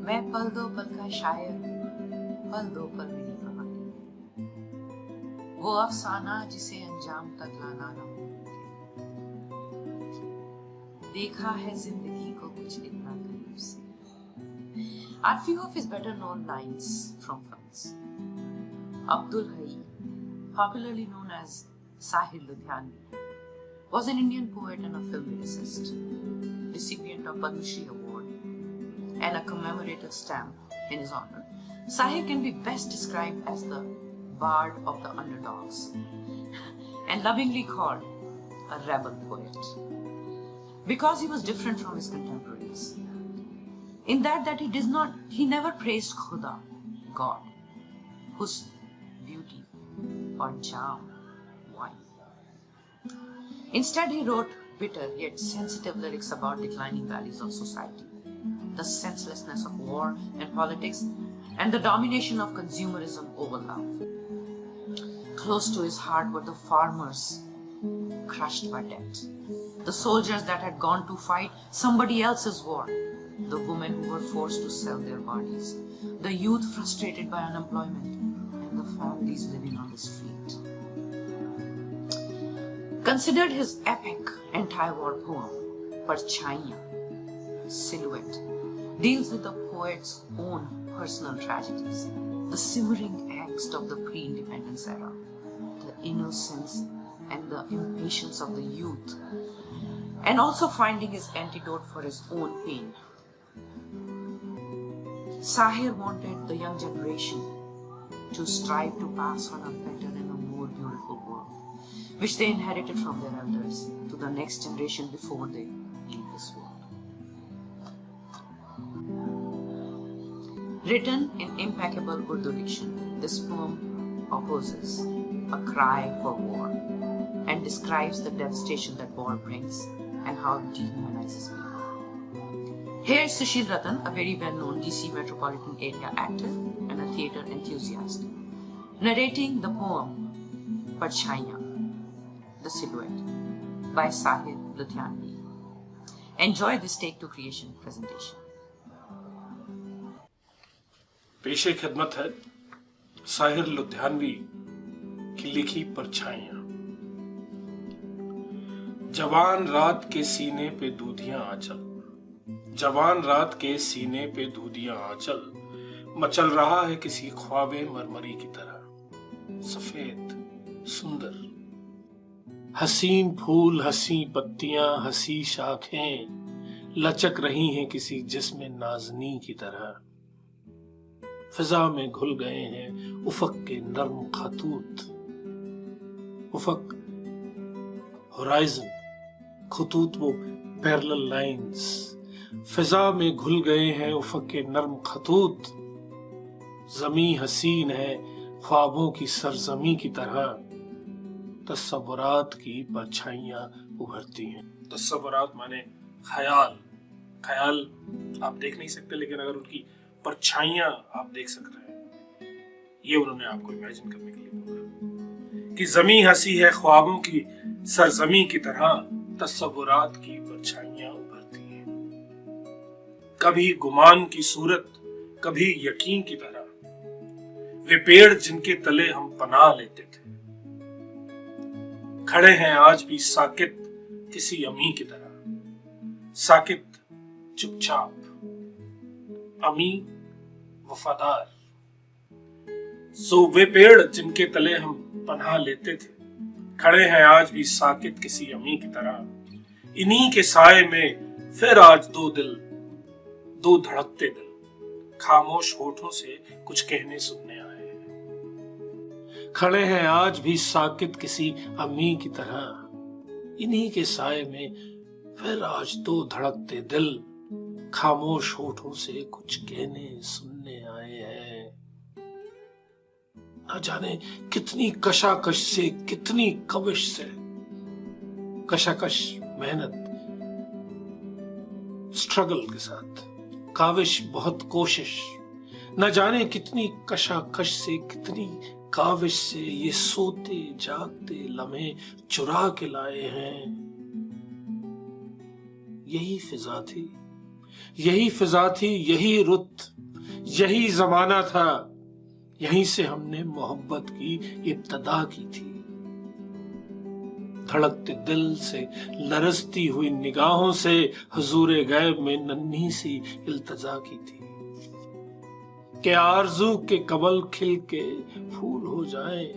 میں پل دو پل کا شاعر ہوں، پل دو پل میری کہانی، وہ افسانہ جسے انجام تک لانا نہ ممکن، دیکھا ہے زندگی کو کچھ اتنا قریب سے. A few of his better known lines from France. Abdul Hai, popularly known as Sahir Ludhianvi, was an Indian poet and a film lyricist, recipient of Padma Shri Award and a commemorative stamp in his honor. Sahir can be best described as the bard of the underdogs and lovingly called a rebel poet because he was different from his contemporaries. In that he never praised Khuda, God, husn, beauty, or charm, wine. Instead, he wrote bitter yet sensitive lyrics about declining values of society, the senselessness of war and politics, and the domination of consumerism over love. Close to his heart were the farmers crushed by debt, the soldiers that had gone to fight somebody else's war, the women who were forced to sell their bodies, the youth frustrated by unemployment, and the families living on the street. Considered his epic anti-war poem, Parchaiyan, Silhouette, deals with the poet's own personal tragedies, the simmering angst of the pre-independence era, the innocence and the impatience of the youth, and also finding his antidote for his own pain. Sahir wanted the young generation to strive to pass on a better and a more beautiful world, which they inherited from their elders, to the next generation before they leave this world. Written in impeccable Urdu diction, this poem opposes a cry for war and describes the devastation that war brings and how it dehumanizes people. Here's Sushil Ratan, a very well-known DC metropolitan area actor and a theatre enthusiast, narrating the poem Parchaiyan, the Silhouette, by Sahir Ludhianvi. Enjoy this Take to Creation presentation. पेशे खिदमत है साहिर लुधियानवी की लिखी परछाइयां। जवान रात के सीने पे दूधियां आंचल, जवान रात के सीने पे दूधियां आंचल, मचल रहा है किसी ख्वाबे मरमरी की तरह, सफेद सुंदर हसीन फूल, हसी पत्तियां, हसी शाखें लचक रही हैं किसी जिस्म नाज़नी की तरह। फिजा में घुल गए हैं उफक के नर्म खतूत, उफक होराइजन, खतूत वो पैरेलल लाइंस, फिजा में घुल गए हैं उफक के नर्म खतूत, जमी हसीन है ख्वाबों की सरजमी की तरह, तस्वुरात की परछाइयां उभरती हैं। तस्वुरात माने ख्याल, ख्याल आप देख नहीं सकते, लेकिन अगर उनकी परछाइयां आप देख सक रहे हैं, ये उन्होंने आपको इमेजिन करने के लिए बोला कि जमी हंसी है ख्वाबों की सरजमी की तरह, तस्वुरात की परछाइयां उभरती हैं। कभी गुमान की सूरत, कभी यकीन की तरह, वे पेड़ जिनके तले हम पनाह लेते थे, खड़े हैं आज भी साकित किसी अमी की तरह, साकित चुपचाप, अमी वफादार। सो वे पेड़ जिनके तले हम पनाह लेते थे, खड़े हैं आज भी साकित किसी अमी की तरह। इन्हीं के साए में फिर आज दो दिल, दो धड़कते दिल, खामोश होठों से कुछ कहने सुनने आए हैं। खड़े हैं आज भी साकित किसी अमी की तरह, इन्हीं के साए में फिर आज दो धड़कते दिल, खामोश होठों से कुछ कहने सुनने आए हैं। न जाने कितनी कशाकश से, कितनी कविश से, कशाकश मेहनत, स्ट्रगल के साथ, काविश बहुत कोशिश, न जाने कितनी कशाकश से, कितनी काविश से ये सोते जागते लम्हे चुरा के लाए हैं। यही फिजा थी, यही फिजा थी, यही रुत यही जमाना था, यहीं से हमने मोहब्बत की इब्तदा की थी। धड़कते दिल से, लरसती हुई निगाहों से हुजूरे गैब में नन्ही सी इल्तजा की थी कि आरज़ू के कमल खिल के फूल हो जाएं,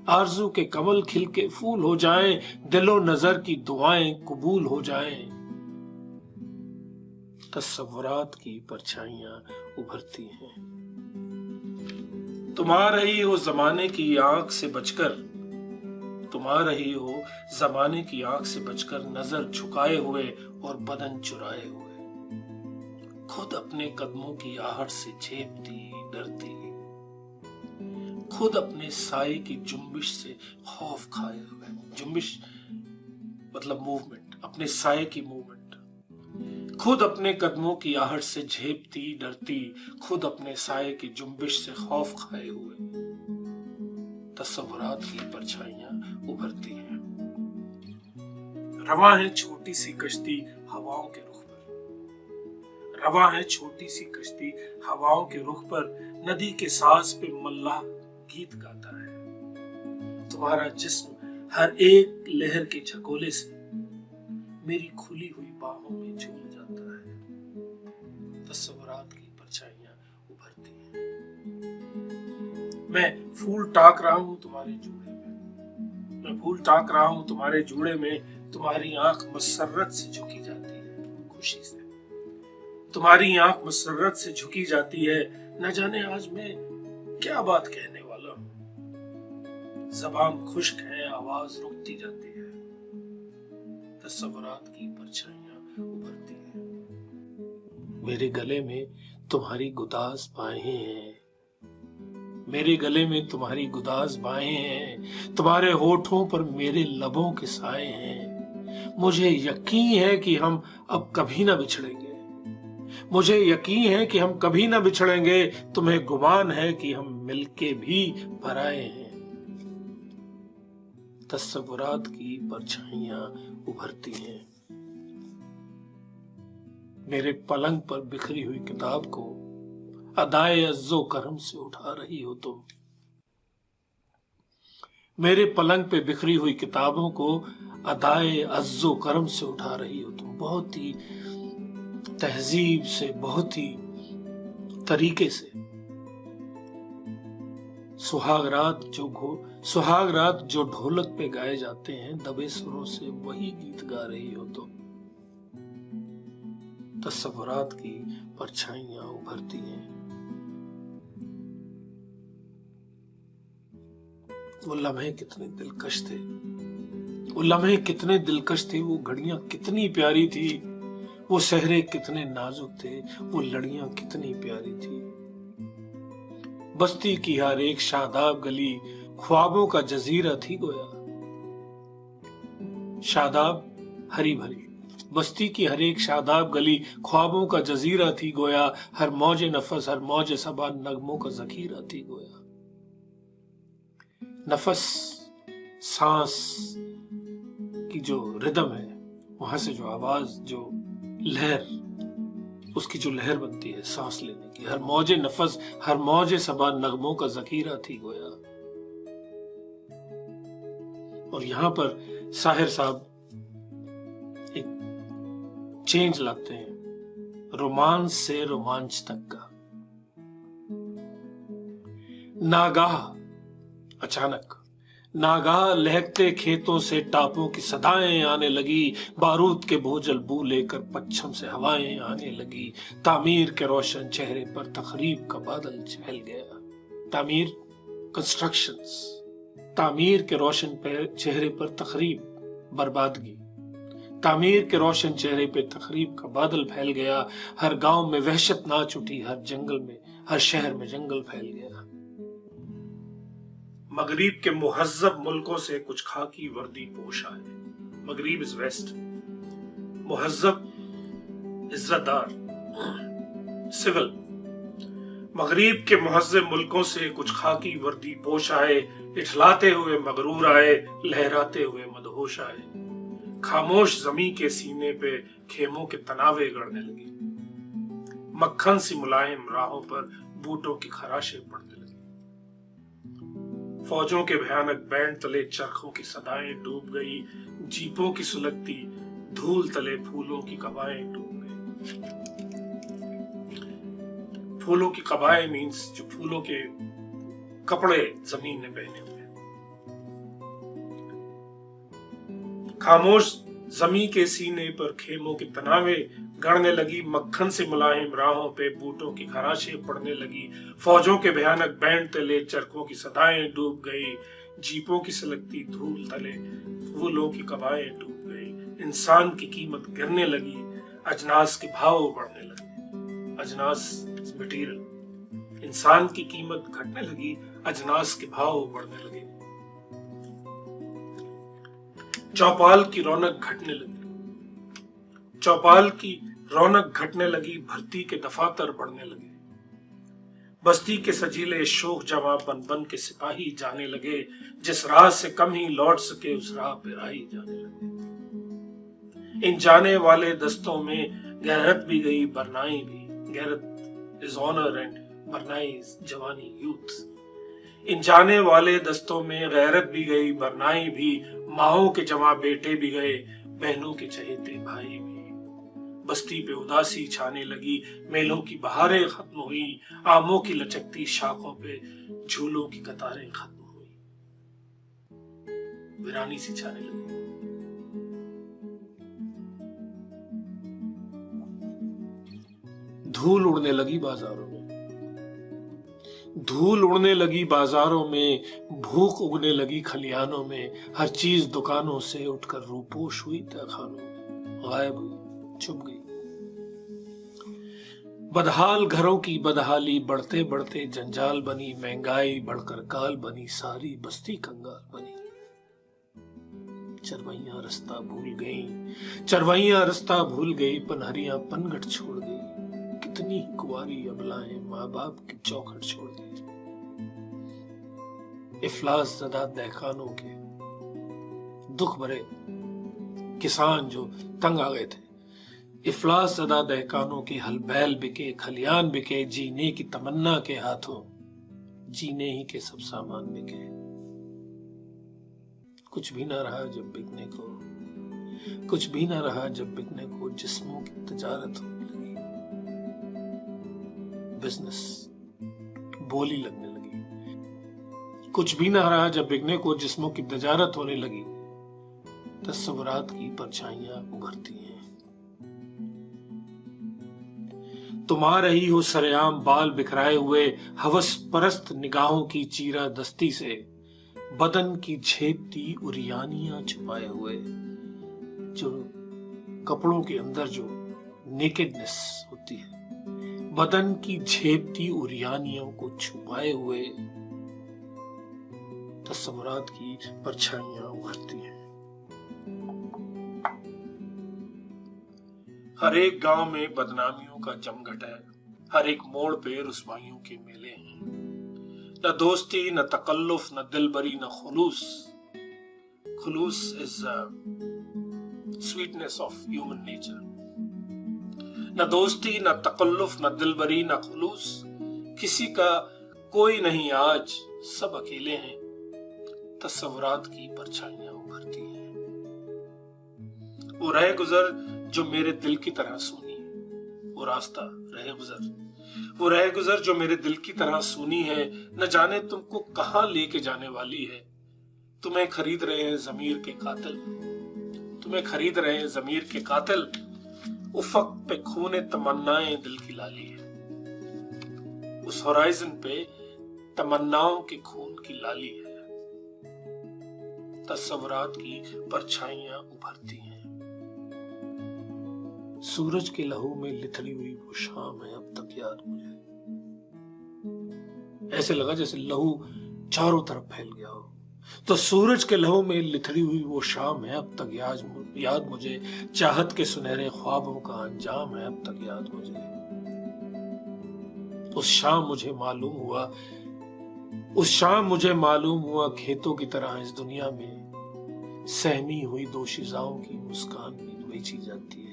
आरज़ू के कमल खिल के फूल हो जाएं, दिलो नजर की दुआएं कबूल हो जाएं। तस्वुरात की परछाइयां उभरती हैं। तुम आ रही हो जमाने की आंख से बचकर, तुम आ रही हो जमाने की आंख से बचकर, नजर झुकाए हुए और बदन चुराए हुए, खुद अपने कदमों की आहट से झेपती डरती, खुद अपने साए की जुम्बिश से खौफ खाए हुए। जुम्बिश मतलब मूवमेंट, अपने साए की मूवमेंट। खुद अपने कदमों की आहट से झेपती डरती, खुद अपने साए की जुम्बिश से खौफ खाए हुए, तस्वुरात की परछाइयां उभरती हैं। रवां है छोटी सी कश्ती हवाओं के रुख पर, रवां है छोटी सी कश्ती हवाओं के रुख पर, नदी के साज पे मल्लाह गीत गाता है। तुम्हारा जिस्म हर एक लहर के झकोले से मेरी खुली हुई बाहों में झूल जाता है। तस्वुरात की परछाइयां उभरती हैं। मैं फूल टाक रहा हूं तुम्हारे जूड़े में, मैं फूल टाक रहा हूं तुम्हारे जूड़े में, तुम्हारी आंख मसरत से झुकी जाती है खुशी से, तुम्हारी आंख मसरत से झुकी जाती है। न जाने आज मैं क्या बात कहने वाला हूं, ज़बान खुश्क है, आवाज रुकती जाती है। तस्वुरात की परछाइयां उभरती हैं। मेरे गले में तुम्हारी गुदाज बाहें हैं, मेरे गले में तुम्हारी गुदाज बाहें हैं, तुम्हारे होठों पर मेरे लबों के साए हैं। मुझे यकीन है कि हम अब कभी ना बिछड़ेंगे, मुझे यकीन है कि हम कभी ना बिछड़ेंगे, तुम्हें गुमान है कि हम मिलके भी पराए हैं। तस्वुरात की परछाइयां उभरती हैं। मेरे पलंग पर बिखरी हुई किताब को अदाए अज्जो करम से उठा रही हो तुम, मेरे पलंग पे बिखरी हुई किताबों को अदाए अज्जो करम से उठा रही हो तुम। बहुत ही तहजीब से, बहुत ही तरीके से सुहाग रात जो ढोलक पे गाए जाते हैं दबे सुरों से, वही गीत गा रही हो तुम। तस्वुरात की परछाइयां उभरती हैं। वो लम्हे कितने दिलकश थे, वो लम्हे कितने दिलकश थे, वो घड़ियां कितनी प्यारी थी, वो सहरे कितने नाजुक थे, वो लड़ियां कितनी प्यारी थी। बस्ती की हर एक शादाब गली ख्वाबों का जजीरा थी गोया, शादाब हरी भरी बस्ती की हर एक शादाब गली ख्वाबों का जजीरा थी गोया, हर मौजे नफस हर मौजे सबा नगमों का जखीरा थी गोया। नफस सांस की जो रिदम है, वहां से जो आवाज, जो लहर, उसकी जो लहर बनती है सांस लेने की, हर मौजे नफस हर मौजे सबा नगमों का जखीरा थी गोया। और यहां पर साहिर साहब एक चेंज लाते हैं, रोमांस से रोमांच तक का। नागाह, अचानक नागाह लहकते खेतों से टापों की सदाएं आने लगी, बारूद के बोझल बू लेकर पच्छम से हवाएं आने लगी। तामीर के रोशन चेहरे पर तकरीब का बादल छल गया। तामीर, कंस्ट्रक्शंस, तामीर के रोशन चेहरे पर तकरीब, बर्बादगी। तामीर के रोशन चेहरे पे तकरीब का बादल फैल गया। हर गांव में वहशत नाच उठी, हर जंगल में, हर शहर में जंगल फैल गया। मगरिब के मुहज्जब मुल्कों से कुछ खाकी वर्दी पोश आए। मगरिब इज वेस्ट, मुहज्जब इज्जतदार, सिविल। मगरिब के मुहज्जब मुल्कों से कुछ खाकी वर्दी पोश आए, इठलाते हुए मगरूर आए, लहराते हुए मदहोश आए। खामोश जमी के सीने पे खेमों के तनावे गड़ने लगे। मक्खन सी मुलायम राहों पर बूटों की खराशें पड़ने लगी। फौजों के भयानक बैंड तले चरखों की सदाएं डूब गई, जीपों की सुलगती धूल तले फूलों की कबाएं डूब गई। फूलों की कबाएं मीन्स जो फूलों के कपड़े जमीन ने पहने हुए। खामोश जमी के सीने पर खेमों की तनावे गड़ने लगी, मक्खन से मुलायम राहों पे बूटों की खराशें पड़ने लगी। फौजों के भयानक बैंड तले चरखों की सदाएं डूब गई, जीपों की सुलगती धूल तले फूलों की कबाएं डूब गई। इंसान की कीमत गिरने लगी, अजनास के भाव बढ़ने लगे। अजनास मटेरियल, इंसान की कीमत घटने लगी, अजनास के भाव बढ़ने लगे। चौपाल की रौनक घटने लगी, चौपाल की रौनक घटने लगी, भर्ती के दफातर बढ़ने लगे। बस्ती के सजीले शोख जमा बन बन के सिपाही जाने लगे, जिस राह से कम ही लौट सके उस राह पे राही जाने लगे। इन जाने वाले दस्तों में गैरत भी गई, बरनाई भी। गैरत is honour and Barnai is जवानी, यूथ। इन जाने वाले दस्तों में गैरत भी गई, बरनाई भी। माओ के जमा बेटे भी गए, बहनों के चहेते भाई भी। बस्ती पे उदासी छाने लगी, मेलों की बहारें खत्म हुई, आमों की लचकती शाखों पे झूलों की कतारें खत्म हुई। वीरानी सी छाने लगी। धूल उड़ने लगी बाजारों में, धूल उड़ने लगी बाजारों में, भूख उगने लगी खलियानों में। हर चीज दुकानों से उठकर रूपोश हुई तहखानों में, गायब हुई, छुप गई। बदहाल घरों की बदहाली बढ़ते बढ़ते जंजाल बनी, महंगाई बढ़कर काल बनी, सारी बस्ती कंगाल बनी। चरवैया रास्ता भूल गई, चरवैया रास्ता भूल गई, पनहरियां पनघट छोड़ गई। कितनी ही कुंवारी अबलाएं माँ बाप की चौखट छोड़ गई। इफलास ज़दा दहकानों के दुख भरे किसान जो तंग आ गए थे, इफलास ज़दा दहकानों के हल बैल बिके, खलियान बिके, जीने की तमन्ना के हाथों जीने ही के सब सामान बिके। कुछ भी ना रहा जब बिकने को, कुछ भी ना रहा जब बिकने को, जिस्मों की तजारत होने लगी। बिजनेस बोली लगने लगी। कुछ भी ना रहा जब बिकने को, जिस्मों की तजारत होने लगी। तस्वुरात की परछाइयां उभरती हैं। तुम आ रही हो सरेआम बाल बिखराए हुए, हवस परस्त निगाहों की चीरा दस्ती से, बदन की झेपती उरियानियां छुपाए हुए। जो कपड़ों के अंदर जो नेकेडनेस होती है, बदन की झेपती उरियानियों को छुपाए हुए तस्वुरात की परछाइयां उभरती हैं। हर एक गांव में बदनामियों का जमघट है, हर एक मोड़ पे रुसवाइयों के मेले हैं। न दोस्ती, न तकल्लुफ, न दिलबरी, न खुलूस। खुलूस is sweetness of human nature. न दोस्ती, न तकल्लुफ, न दिलबरी, न खुलूस। किसी का कोई नहीं आज, सब अकेले हैं। तस्वुरात की परछाइयां उभरती हैं। वो रह गुजर जो मेरे दिल की तरह सूनी है, वो रास्ता रह गुजर, वो रह गुजर जो मेरे दिल की तरह सूनी है। न जाने तुमको कहां लेके जाने वाली है। तुम्हें खरीद रहे हैं ज़मीर के कातिल, तुम्हें खरीद रहे हैं ज़मीर के कातिल। उफक पे खूने तमन्नाएं दिल की लाली है, उस होराइजन पे तमन्नाओं के खून की लाली है। तस्वुरात की परछाइयां उभरती हैं। सूरज के लहू में लिथड़ी हुई वो शाम है अब तक याद मुझे। ऐसे लगा जैसे लहू चारों तरफ फैल गया हो। तो सूरज के लहू में लिथड़ी हुई वो शाम है अब तक याद मुझे। चाहत के सुनहरे ख्वाबों का अंजाम है अब तक याद मुझे। उस शाम मुझे मालूम हुआ, उस शाम मुझे मालूम हुआ, खेतों की तरह इस दुनिया में सहमी हुई दोशीजाओं की मुस्कान भी बेची जाती है।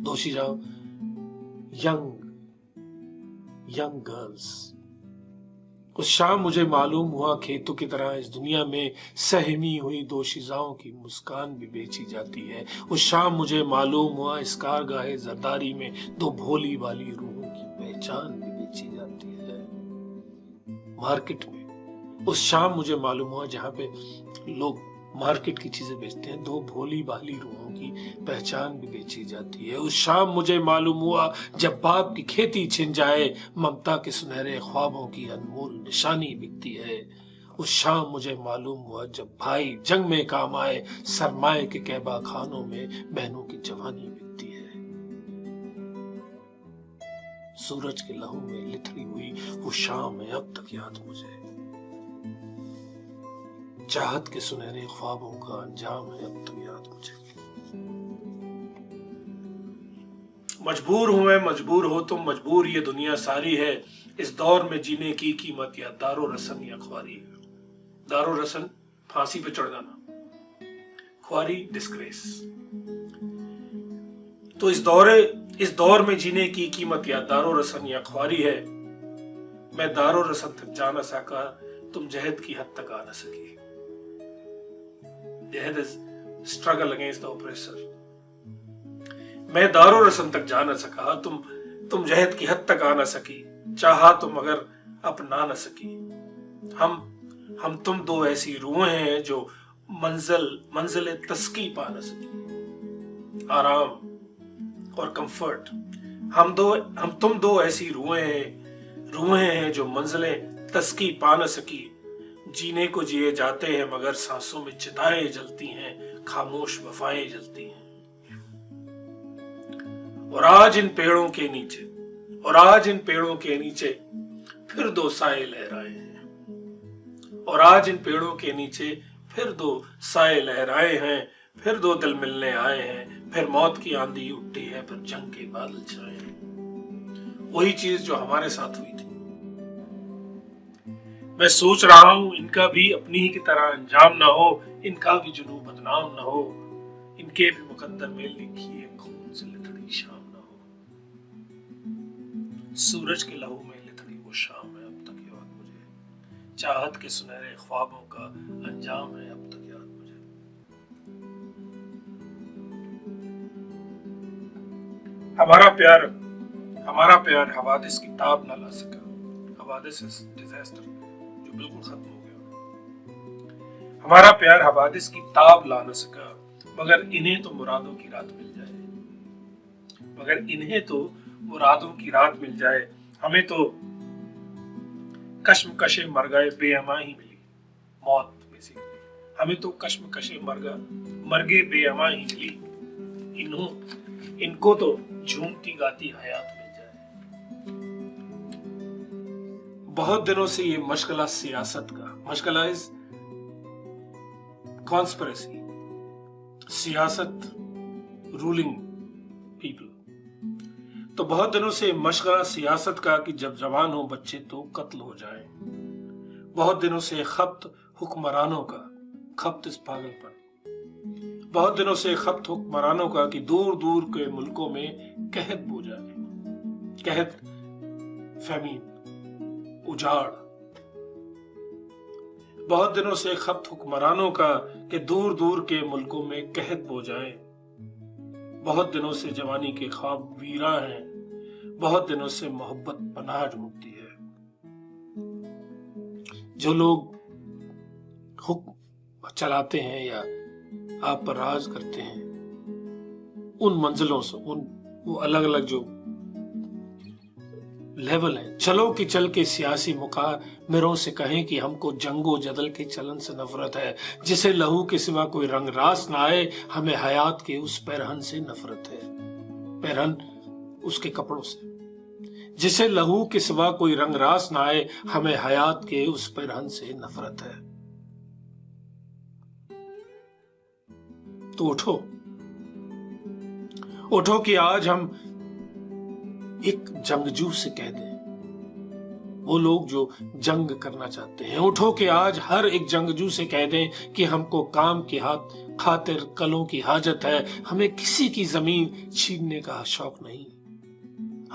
दोशीजा यंग गर्ल्स। उस शाम मुझे मालूम हुआ खेतों की तरह इस दुनिया में सहमी हुई दोशीजाओं की मुस्कान भी बेची जाती है। उस शाम मुझे मालूम हुआ इस कारगाहे जरदारी में दो भोली वाली रूहों की पहचान भी बेची जाती है मार्केट में। उस शाम मुझे मालूम हुआ जहां पे लोग मार्केट की चीजें बेचते हैं, दो भोली भाली रूहों की पहचान भी बेची जाती है। उस शाम मुझे मालूम हुआ जब बाप की खेती छिन जाए ममता के सुनहरे ख्वाबों की अनमोल निशानी बिकती है। उस शाम मुझे मालूम हुआ जब भाई जंग में काम आए सरमाए के कहबा खानों में बहनों की जवानी बिकती है। सूरज के लहू में लिथड़ी हुई वो शाम है अब तक याद मुझे। चाहत के सुनहरे ख्वाबों का अंजाम है अब तक याद मुझे। मजबूर हूं मैं, मजबूर हो तुम, मजबूर ये दुनिया सारी है। इस दौर में जीने की कीमत या दारो रसन या ख्वारी है। दारो रसन फांसी पे चढ़ जाना, ख्वारी डिस्ग्रेस। तो इस दौर में जीने की कीमत या दारो रसन या ख्वारी है। मैं दारो रसन तक जा न सका, तुम जहद की हद तक आ न सकी। जहद is struggle against the oppressor. मैं दारो रसन तक जा न सका, तुम जहद की हद तक आ न सकी। चाहा तो मगर अपना न सकी। हम तुम दो ऐसी रूहें हैं जो मंजिल तस्की पा न सकी। आराम और कंफर्ट। हम तुम दो ऐसी रूहें हैं जो मंजिलें तस्की पा न सकी। जीने को जिए जाते हैं मगर सांसों में चिताएं जलती हैं, खामोश वफाएं जलती हैं। और आज इन पेड़ों के नीचे फिर दो साए लहराए हैं। और आज इन पेड़ों के नीचे फिर दो साए लहराए हैं। फिर दो दिल मिलने आए हैं। फिर मौत की आंधी उठी है, फिर जंग के बादल छाए हैं। वही चीज जो हमारे साथ हुई थी। मैं सोच रहा हूं इनका भी अपनी ही की तरह अंजाम ना हो, इनका भी जुनून बदनाम ना हो, इनके भी मुकद्दर में लिखी है खून से लिथड़ी शाम ना हो। सूरज के लहू में लिथड़ी वो शाम है अब तक याद मुझे। चाहत के सुनहरे ख्वाबों का अंजाम है अब तक याद मुझे। हमारा प्यार हवादिस की ताब न ला सका। हवादिस डिजास्टर जो बिल्कुल खत्म हो गया। हमारा प्यार हवादिस की ताब ला न सका, मगर इन्हें तो मुरादों की रात मिल जाए। हमें तो कश्मकशे मर गए बेअमा ही मिली मौत। बेसिकली हमें तो कश्मकशे मर गए बेअमा ही मिली। इनको तो झूमती गाती हयात मिल जाए। बहुत दिनों से ये मशगला सियासत का, मशगला इज कॉन्स्पिरेसी, सियासत, रूलिंग पीपल। तो बहुत दिनों से मशगला सियासत का कि जब जवान हो बच्चे तो कत्ल हो जाए। बहुत दिनों से खप्त हुक्मरानों का, खप्त इस पागलपन। बहुत दिनों से खप्त हुक्मरानों का कि दूर दूर के मुल्कों में कहत बो जाए। कहत, फैमीन, उजाड़। बहुत दिनों से खप्त हुक्मरानों का कि दूर दूर के मुल्कों में कहत बो जाए। बहुत दिनों से जवानी के ख्वाब वीरा हैं। बहुत दिनों से मोहब्बत पनाह ढूंढती है। जो लोग हुक्म चलाते हैं या आप पर राज करते हैं, उन मंजिलों से, वो अलग अलग जो लेवल है, चलो कि चल के सियासी मुकामिरों से कहें कि हमको जंगो जदल के चलन से नफरत है। जिसे लहू के सिवा कोई रंग रास ना आए, हमें हयात के उस पैरहन से नफरत है। पैरहन उसके कपड़ों से। जिसे लहू के सिवा कोई रंग रास ना आए, हमें हयात के उस पैरहन से नफरत है। तो उठो कि आज हम एक जंगजू से कह दें, वो लोग जो जंग करना चाहते हैं, उठो कि आज हर एक जंगजू से कह दें कि हमको काम की खातिर कलों की हाजत है। हमें किसी की जमीन छीनने का शौक नहीं।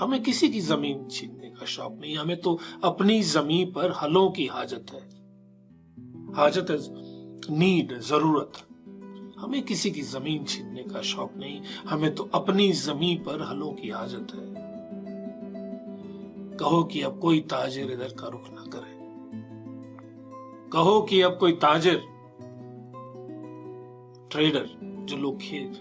हमें किसी की जमीन छीनने का शौक नहीं, हमें तो अपनी जमीन पर हलों की हाजत है। हाजत है नीड, जरूरत। हमें किसी की जमीन छीनने का शौक नहीं, हमें तो अपनी जमीन पर हलों की हाजत है। कहो कि अब कोई ताजिर इधर का रुख ना करे, कहो कि अब कोई ताजिर, ट्रेडर, जो लोग खेत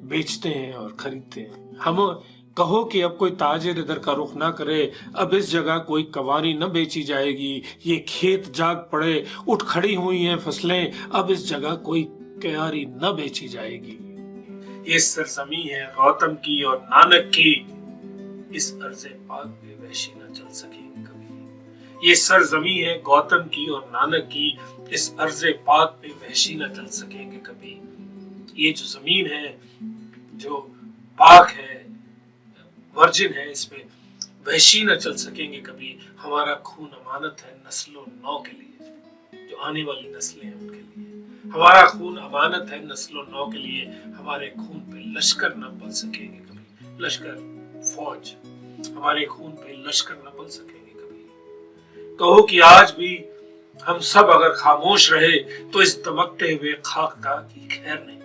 बेचते हैं और खरीदते हैं, हम कहो कि अब कोई ताजिर इधर का रुख ना करे, अब इस जगह कोई कवारी न बेची जाएगी, ये खेत जाग पड़े, उठ खड़ी हुई हैं फसलें, अब इस जगह कोई क्यारी न बेची जाएगी। ये सरजमी है गौतम की और नानक की, इस अर्ज़े पाक पे वहशी न चल सकेंगे कभी। ये सरजमी है गौतम की और नानक की, इस अर्ज़े पाक पे वहशी न चल सकेंगे कभी। ये जो जमीन है, जो पाक है, वर्जिन है, इस पे वहशी न चल सकेंगे कभी। हमारा खून अमानत है नस्लों नौ के लिए, जो आने वाली नस्लें हैं उनके लिए। हमारा खून अमानत है नस्लों नौ के लिए, हमारे खून पे लश्कर न पल सकेंगे कभी। लश्कर, फौज, हमारे खून पे लश्कर न पल सकेंगे कभी। कहो कि आज भी हम सब अगर खामोश रहे तो इस दमकते हुए खाकदा की खैर नहीं,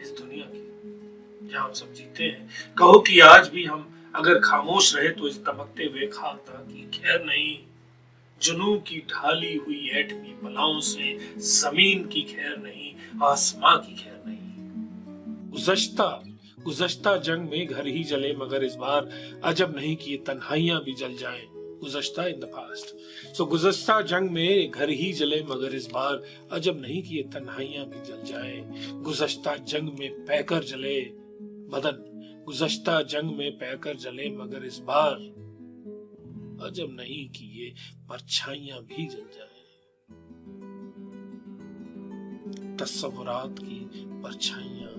इस दुनिया की जहां हम सब जीते हैं। कहो कि आज भी हम अगर खामोश रहे तो इस दमकते हुए खाकदा की खैर नहीं। जुनू की ढाली हुई एटमी बलाओं से जमीन की खैर नहीं, आसमां की खैर नहीं। गुज़श्ता जंग में घर ही जले मगर इस बार अजब नहीं कि ये तन्हाइयां भी जल जाएं। गुज़श्ता इन द पास्ट, सो गुज़श्ता जंग में घर ही जले मगर इस बार अजब नहीं कि ये तन्हाइयां भी जल जाएं। गुज़श्ता जंग में पैकर जले बदन, गुज़श्ता जंग में पैकर जले मगर इस बार अजब नहीं कि ये परछाइयां भी जल जाएं। तस्वुरात की परछाइयां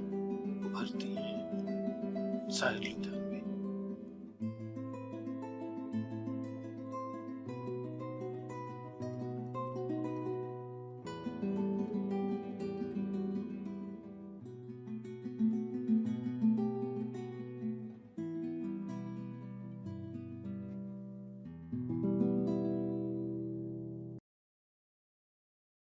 उभरती हैं। साहिर